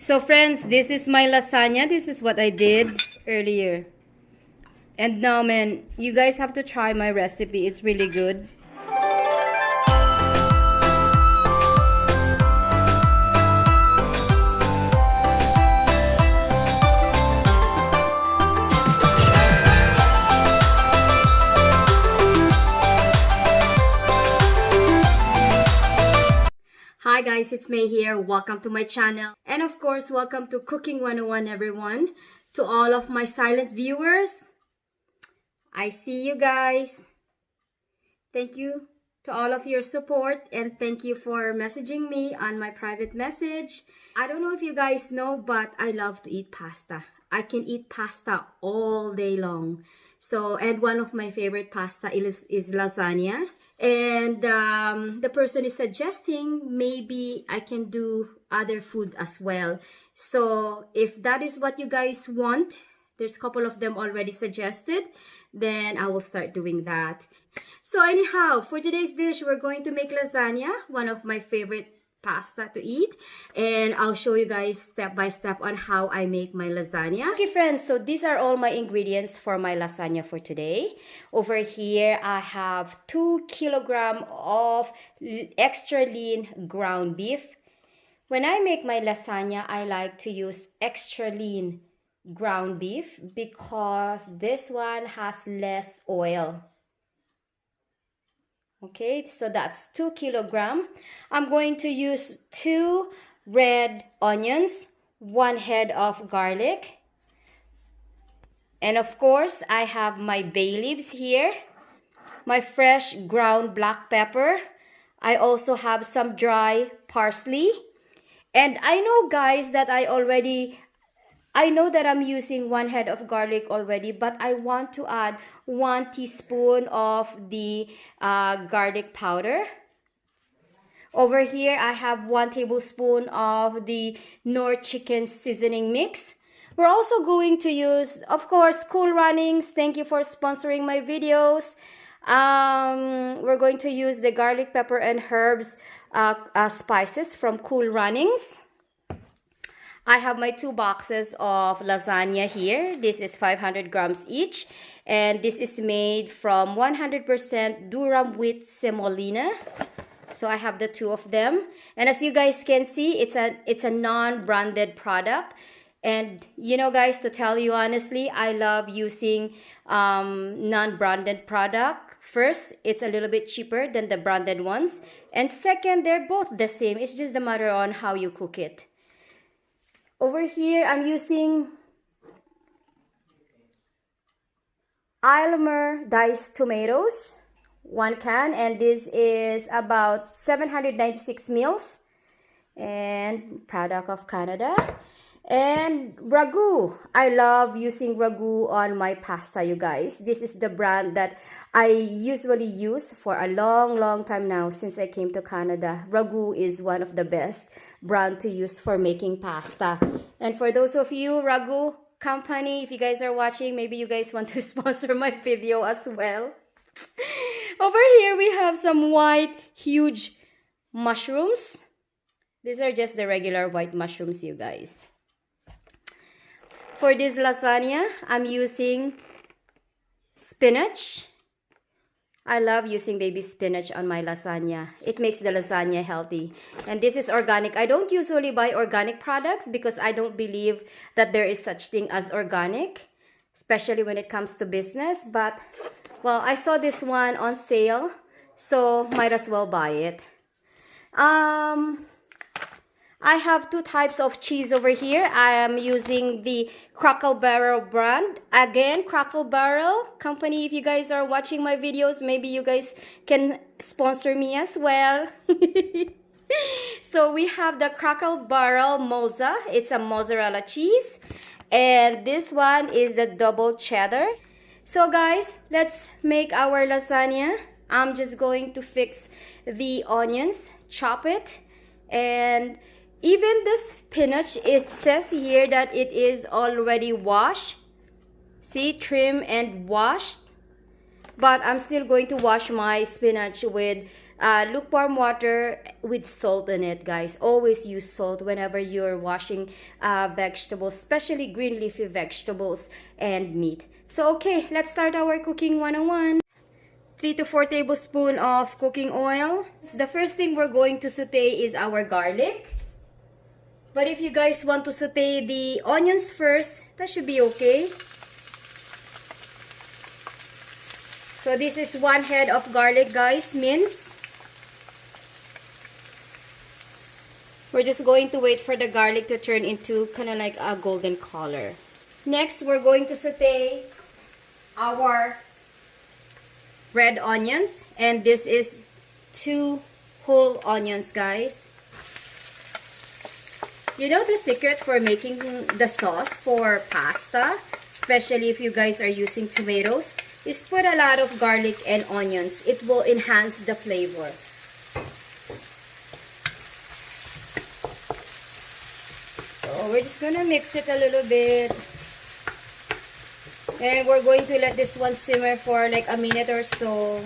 So friends, this is my lasagna. This is what I did earlier. And now, man, you guys have to try my recipe. It's really good. Hi guys, it's May here. Welcome to my channel. And of course, welcome to Cooking 101 everyone. To all of my silent viewers, I see you guys. Thank you to all of your support and thank you for messaging me on my private message. I don't know if you guys know, but I love to eat pasta. I can eat pasta all day long. So, and one of my favorite pasta is lasagna. And the person is suggesting maybe I can do other food as well. So if that is what you guys want, there's a couple of them already suggested, then I will start doing that. So anyhow, for today's dish, we're going to make lasagna, one of my favorite pasta to eat, and I'll show you guys step by step on how I make my lasagna. Okay friends, so these are all my ingredients for my lasagna for today. Over here I have 2 kilograms of extra lean ground beef. When I make my lasagna, I like to use extra lean ground beef because this one has less oil. Okay, so that's 2 kilograms. I'm going to use 2 red onions, 1 head of garlic. And of course, I have my bay leaves here, my fresh ground black pepper. I also have some dry parsley. And I know guys that I know that I'm using 1 head of garlic already, but I want to add 1 teaspoon of the garlic powder. Over here, I have 1 tablespoon of the Knorr chicken seasoning mix. We're also going to use, of course, Cool Runnings. Thank you for sponsoring my videos. We're going to use the garlic, pepper, and herbs spices from Cool Runnings. I have my 2 boxes of lasagna here. This is 500 grams each. And this is made from 100% durum wheat semolina. So I have the 2 of them. And as you guys can see, it's a non-branded product. And you know guys, to tell you honestly, I love using non-branded product. First, it's a little bit cheaper than the branded ones. And second, they're both the same. It's just a matter on how you cook it. Over here, I'm using Aylmer diced tomatoes, 1 can, and this is about 796 mils, and product of Canada. And ragu. I love using ragu on my pasta, you guys. This is the brand that I usually use for a long time now since I came to Canada. Ragu is one of the best brand to use for making pasta. And for those of you, Ragu company, if you guys are watching, maybe you guys want to sponsor my video as well. Over here, we have some white, huge mushrooms. These are just the regular white mushrooms, you guys. For this lasagna, I'm using spinach. I love using baby spinach on my lasagna. It makes the lasagna healthy. And this is organic. I don't usually buy organic products because I don't believe that there is such thing as organic, especially when it comes to business. But, well, I saw this one on sale, so might as well buy it. I have 2 types of cheese over here. I am using the Crackle Barrel brand. Again, Crackle Barrel company, if you guys are watching my videos, maybe you guys can sponsor me as well. So we have the Crackle Barrel Mozza. It's a mozzarella cheese. And this one is the double cheddar. So guys, let's make our lasagna. I'm just going to fix the onions, chop it, and even the spinach, it says here that it is already washed. See, trim and washed. But I'm still going to wash my spinach with lukewarm water with salt in it, guys. Always use salt whenever you're washing vegetables, especially green leafy vegetables and meat. So okay, let's start our cooking 101. 3 to 4 tablespoons of cooking oil. The first thing we're going to saute is our garlic. But if you guys want to saute the onions first, that should be okay. So this is 1 head of garlic, guys, minced. We're just going to wait for the garlic to turn into kind of like a golden color. Next, we're going to saute our red onions, and this is 2 whole onions, guys. You know the secret for making the sauce for pasta, especially if you guys are using tomatoes, is put a lot of garlic and onions. It will enhance the flavor. So we're just gonna mix it a little bit. And we're going to let this one simmer for like a minute or so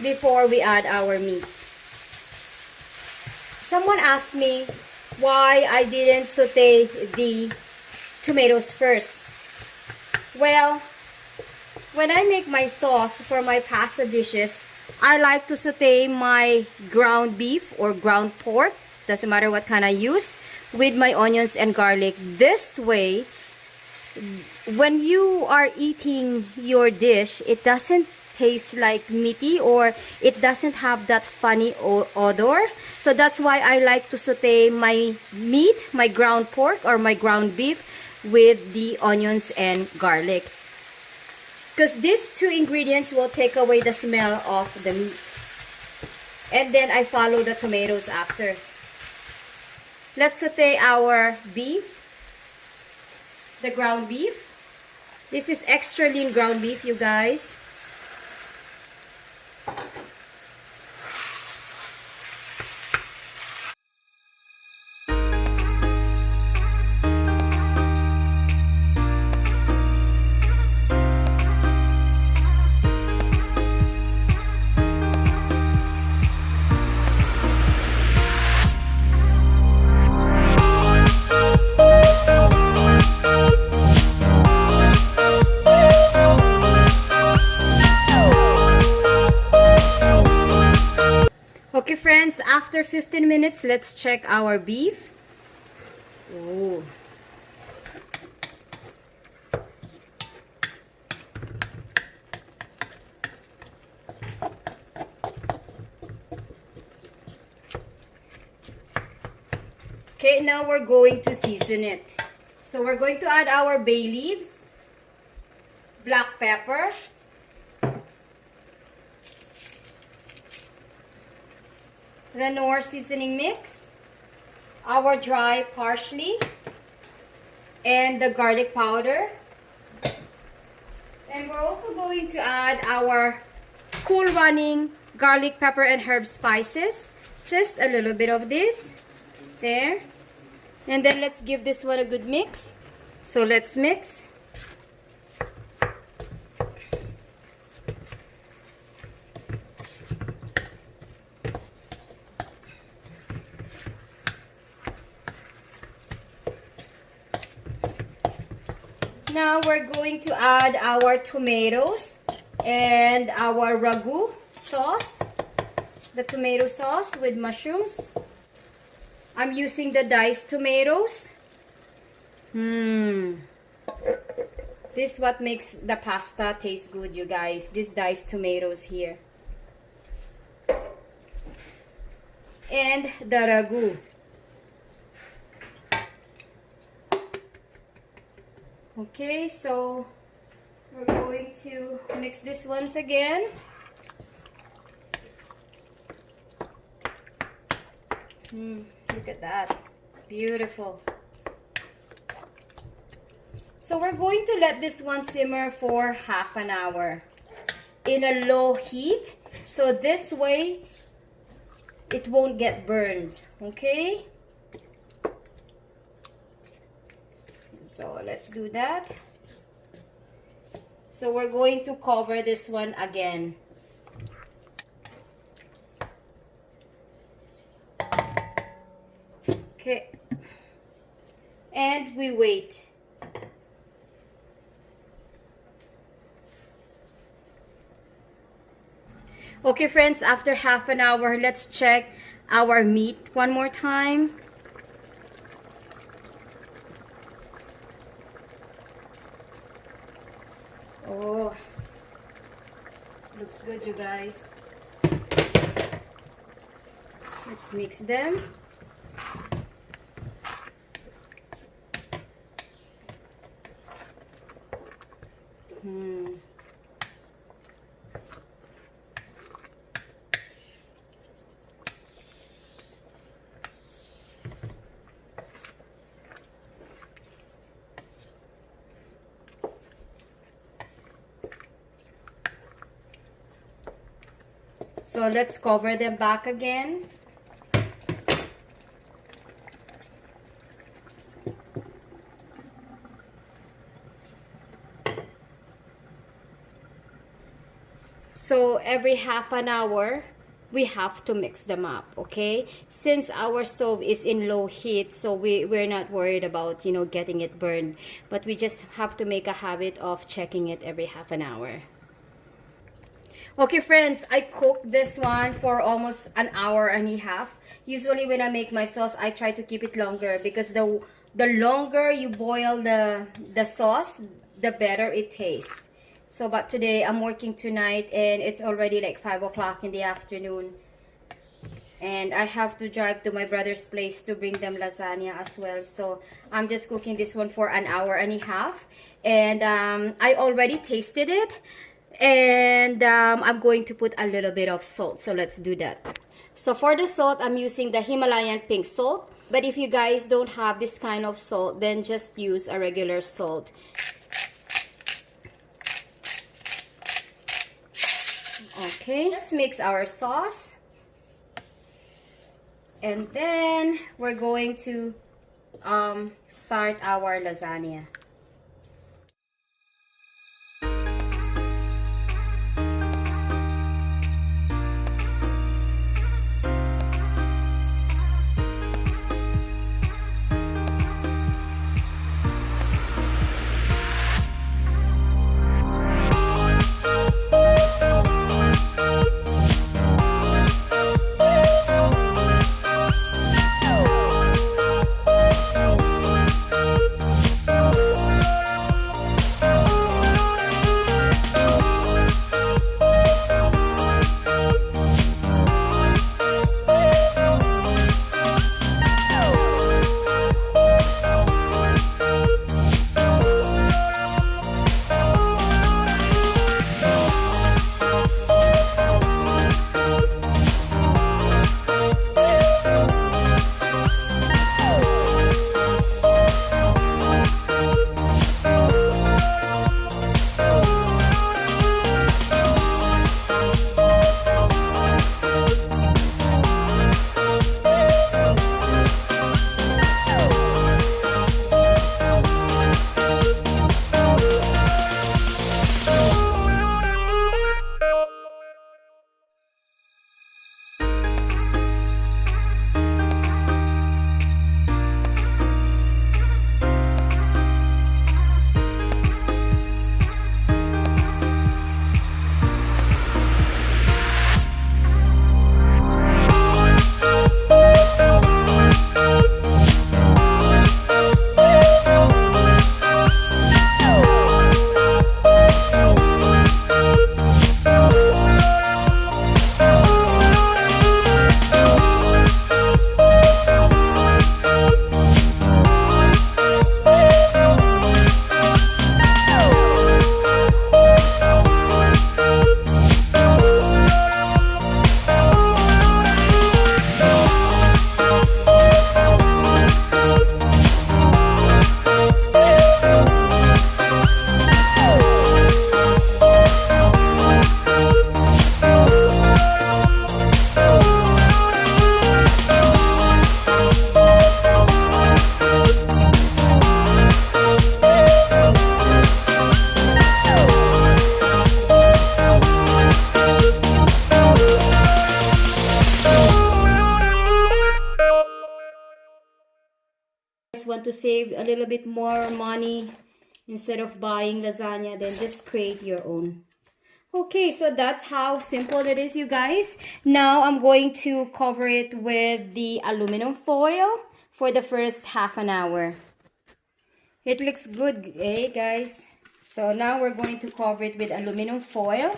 before we add our meat. Someone asked me why I didn't saute the tomatoes first. Well, when I make my sauce for my pasta dishes, I like to saute my ground beef or ground pork, doesn't matter what kind I use, with my onions and garlic. This way, when you are eating your dish, it doesn't taste like meaty, or it doesn't have that funny odor. So that's why I like to saute my meat, my ground pork or my ground beef, with the onions and garlic, because these 2 ingredients will take away the smell of the meat. And then I follow the tomatoes after. Let's saute our beef. The ground beef. This is extra lean ground beef, you guys. Okay friends, after 15 minutes, let's check our beef. Oh. Okay, now we're going to season it. So we're going to add our bay leaves, black pepper, the Knorr seasoning mix, our dry parsley, and the garlic powder. And we're also going to add our cool running garlic, pepper, and herb spices. Just a little bit of this. There. And then let's give this one a good mix. So let's mix. Now we're going to add our tomatoes and our ragu sauce, the tomato sauce with mushrooms. I'm using the diced tomatoes. This is what makes the pasta taste good, you guys. These diced tomatoes here. And the ragu. Okay, so we're going to mix this once again. Look at that. Beautiful. So we're going to let this one simmer for half an hour in a low heat. So this way, it won't get burned. Okay? So let's do that. So we're going to cover this one again. and we wait. Okay friends, after half an hour, let's check our meat one more time. Oh, looks good, you guys. Let's mix them. So let's cover them back again. So every half an hour, we have to mix them up, okay? Since our stove is in low heat, so we're not worried about, you know, getting it burned. But we just have to make a habit of checking it every half an hour. Okay friends, I cooked this one for almost an hour and a half. Usually when I make my sauce, I try to keep it longer because the longer you boil the sauce, the better it tastes. So but today I'm working tonight and it's already like 5 o'clock in the afternoon. And I have to drive to my brother's place to bring them lasagna as well. So I'm just cooking this one for an hour and a half. And I already tasted it. And I'm going to put a little bit of salt. So let's do that. So for the salt, I'm using the Himalayan pink salt. But if you guys don't have this kind of salt, then just use a regular salt. Okay, let's mix our sauce. And then we're going to start our lasagna. to save a little bit more money instead of buying lasagna, then just create your own. Okay, so that's how simple it is, you guys. Now I'm going to cover it with the aluminum foil for the first half an hour. It looks good, eh, guys? So now we're going to cover it with aluminum foil.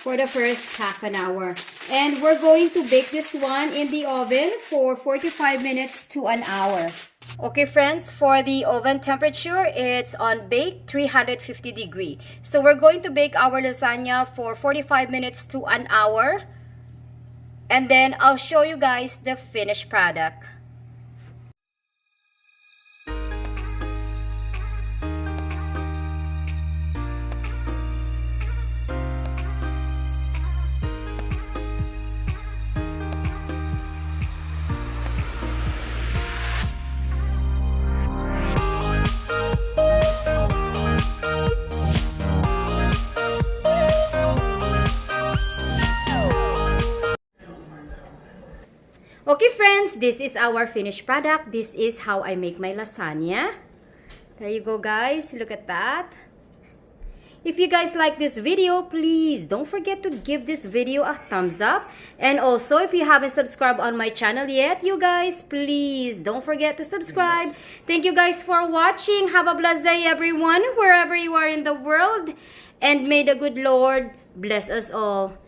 For the first half an hour. And we're going to bake this one in the oven for 45 minutes to an hour. Okay, friends, for the oven temperature, it's on bake 350 degree. So we're going to bake our lasagna for 45 minutes to an hour. And then I'll show you guys the finished product. Okay, friends, this is our finished product. This is how I make my lasagna. There you go, guys. Look at that. If you guys like this video, please don't forget to give this video a thumbs up. And also, if you haven't subscribed on my channel yet, you guys, please don't forget to subscribe. Thank you guys for watching. Have a blessed day, everyone, wherever you are in the world. And may the good Lord bless us all.